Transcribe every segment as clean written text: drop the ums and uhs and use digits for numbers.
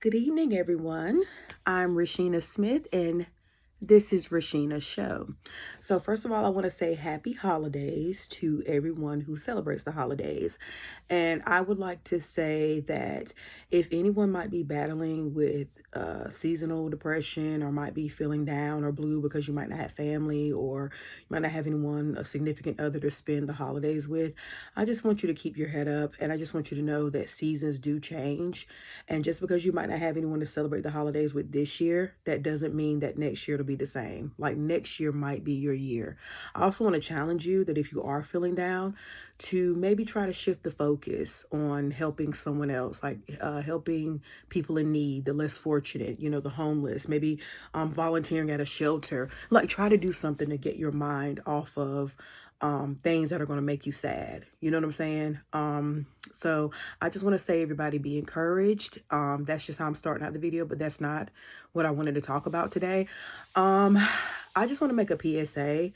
Good evening, everyone. I'm Rashina Smith, and this is Rashina's show. So, first of all, I want to say happy holidays to everyone who celebrates the holidays. And I would like to say that if anyone might be battling with seasonal depression or might be feeling down or blue because you might not have family or you might not have anyone, a significant other to spend the holidays with, I just want you to keep your head up and I just want you to know that seasons do change. And just because you might not have anyone to celebrate the holidays with this year, that doesn't mean that next year it'll be the same. Like next year might be your year. I also want to challenge you that if you are feeling down, to maybe try to shift the focus on helping someone else, like helping people in need, the less fortunate, the homeless, maybe volunteering at a shelter. Like try to do something to get your mind off of things that are going to make you sad. You know what I'm saying? So I just want to say, everybody, be encouraged. That's just how I'm starting out the video, but that's not what I wanted to talk about today. I just want to make a PSA.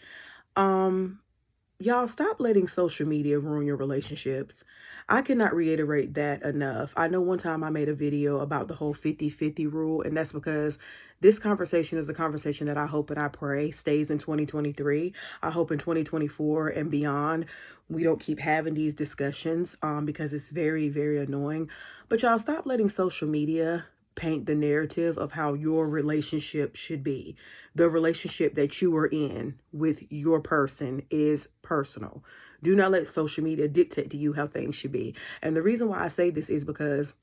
Y'all stop letting social media ruin your relationships. I cannot reiterate that enough. I know one time I made a video about the whole 50-50 rule, and that's because this conversation is a conversation that I hope and I pray stays in 2023. I hope in 2024 and beyond, we don't keep having these discussions because it's very, very annoying. But y'all stop letting social media paint the narrative of how your relationship should be. The relationship that you are in with your person is personal. Do not let social media dictate to you how things should be. And the reason why I say this is because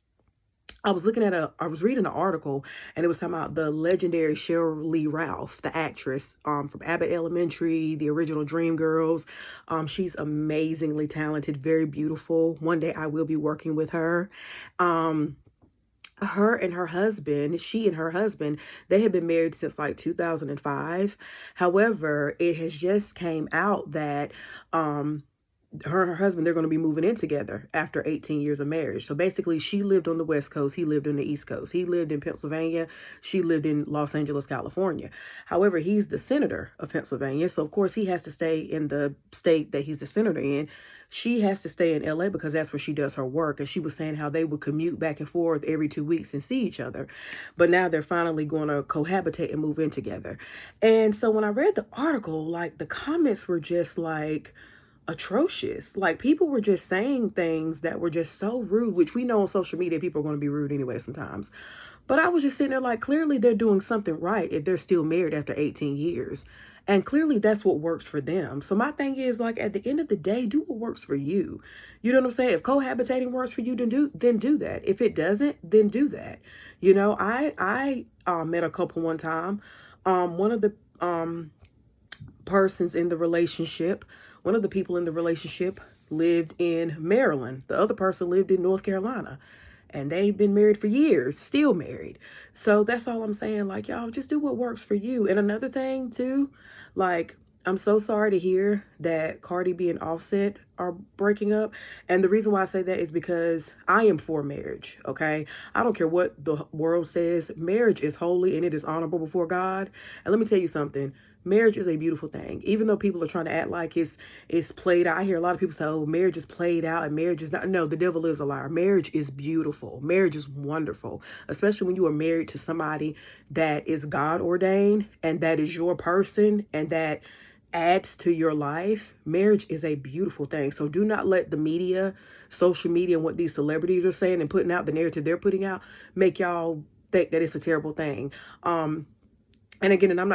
I was reading an article and it was talking about the legendary Sheryl Lee Ralph, the actress from Abbott Elementary, the original Dreamgirls. She's amazingly talented, very beautiful. One day I will be working with her. She and her husband, they had been married since like 2005. However, it has just came out that her and her husband, they're going to be moving in together after 18 years of marriage. So basically, she lived on the West Coast. He lived on the East Coast. He lived in Pennsylvania. She lived in Los Angeles, California. However, he's the senator of Pennsylvania. So, of course, he has to stay in the state that he's the senator in. She has to stay in LA because that's where she does her work. And she was saying how they would commute back and forth every 2 weeks and see each other. But now they're finally going to cohabitate and move in together. And so when I read the article, like the comments were just like atrocious. Like people were just saying things that were just so rude, which we know on social media people are going to be rude anyway sometimes. But I was just sitting there like, clearly they're doing something right if they're still married after 18 years. And clearly that's what works for them. So my thing is, like, at the end of the day, do what works for you. You know what I'm saying? If cohabitating works for you, then do that. If it doesn't, then do that. I met a couple one time. One of the persons in the relationship, one of the people in the relationship lived in Maryland. The other person lived in North Carolina. And they've been married for years, still married. So that's all I'm saying. Like, y'all, just do what works for you. And another thing, too, like, I'm so sorry to hear that Cardi B and Offset are breaking up. And the reason why I say that is because I am for marriage, okay? I don't care what the world says. Marriage is holy and it is honorable before God. And let me tell you something. Marriage is a beautiful thing. Even though people are trying to act like it's played out. I hear a lot of people say, oh, marriage is played out and marriage is not. No, the devil is a liar. Marriage is beautiful. Marriage is wonderful, especially when you are married to somebody that is God ordained and that is your person and that adds to your life. Marriage is a beautiful thing. So do not let the media, social media, and what these celebrities are saying and putting out, the narrative they're putting out, make y'all think that it's a terrible thing. And again, and I'm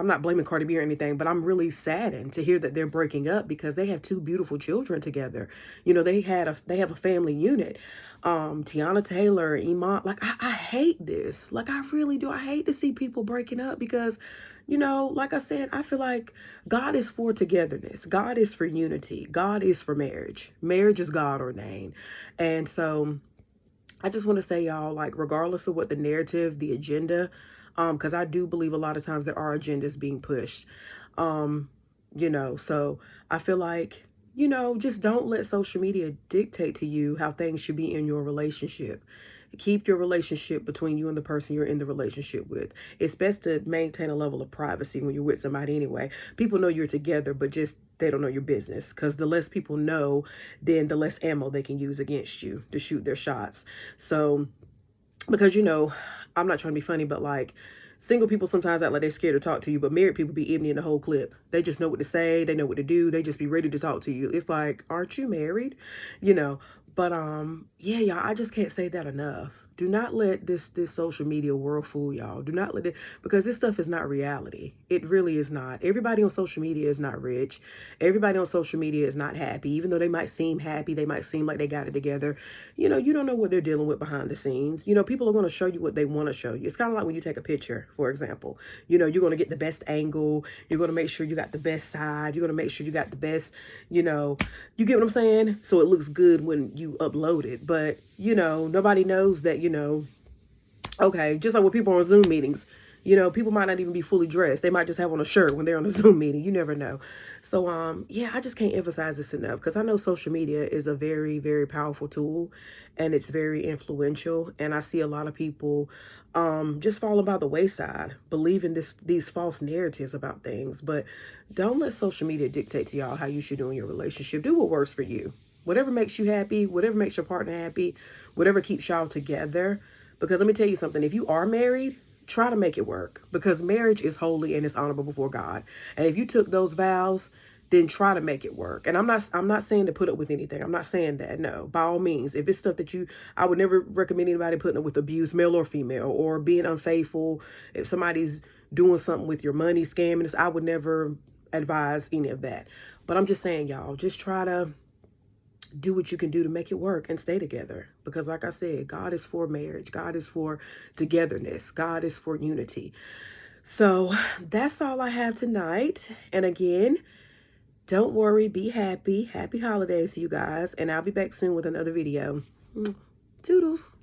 not blaming Cardi B or anything, but I'm really saddened to hear that they're breaking up because they have two beautiful children together. They have a family unit. Tiana Taylor, Iman, like I hate this. Like I really do. I hate to see people breaking up because, like I said, I feel like God is for togetherness. God is for unity. God is for marriage. Marriage is God ordained. And so I just want to say, y'all, like, regardless of what the narrative, the agenda, because I do believe a lot of times there are agendas being pushed, so I feel like, just don't let social media dictate to you how things should be in your relationship. Keep your relationship between you and the person you're in the relationship with. It's best to maintain a level of privacy when you're with somebody anyway. People know you're together, but just they don't know your business, because the less people know, then the less ammo they can use against you to shoot their shots. So because I'm not trying to be funny, but like single people sometimes act like they're scared to talk to you, but married people be empty in the whole clip. They just know what to say, they know what to do, they just be ready to talk to you. It's like, aren't you married? you know but yeah, y'all, I just can't say that enough. Do not let this social media world fool y'all. Do not let it, because this stuff is not reality. It really is not. Everybody on social media is not rich. Everybody on social media is not happy. Even though they might seem happy, they might seem like they got it together. You don't know what they're dealing with behind the scenes. People are going to show you what they want to show you. It's kind of like when you take a picture, for example. You're going to get the best angle. You're going to make sure you got the best side. You're going to make sure you got the best, you get what I'm saying? So it looks good when you upload it. But, nobody knows that, okay, just like with people on Zoom meetings, people might not even be fully dressed. They might just have on a shirt when they're on a Zoom meeting. You never know. So, yeah, I just can't emphasize this enough, because I know social media is a very, very powerful tool, and it's very influential. And I see a lot of people just falling by the wayside, believing these false narratives about things. But don't let social media dictate to y'all how you should do in your relationship. Do what works for you. Whatever makes you happy, whatever makes your partner happy, whatever keeps y'all together. Because let me tell you something, if you are married, try to make it work, because marriage is holy and it's honorable before God. And if you took those vows, then try to make it work. And I'm not saying to put up with anything. I'm not saying that. No, by all means, if it's stuff that I would never recommend anybody putting up with abuse, male or female, or being unfaithful. If somebody's doing something with your money, scamming us, I would never advise any of that. But I'm just saying, y'all, just try to do what you can do to make it work and stay together. Because like I said, God is for marriage. God is for togetherness. God is for unity. So that's all I have tonight. And again, don't worry, be happy. Happy holidays, you guys. And I'll be back soon with another video. Toodles.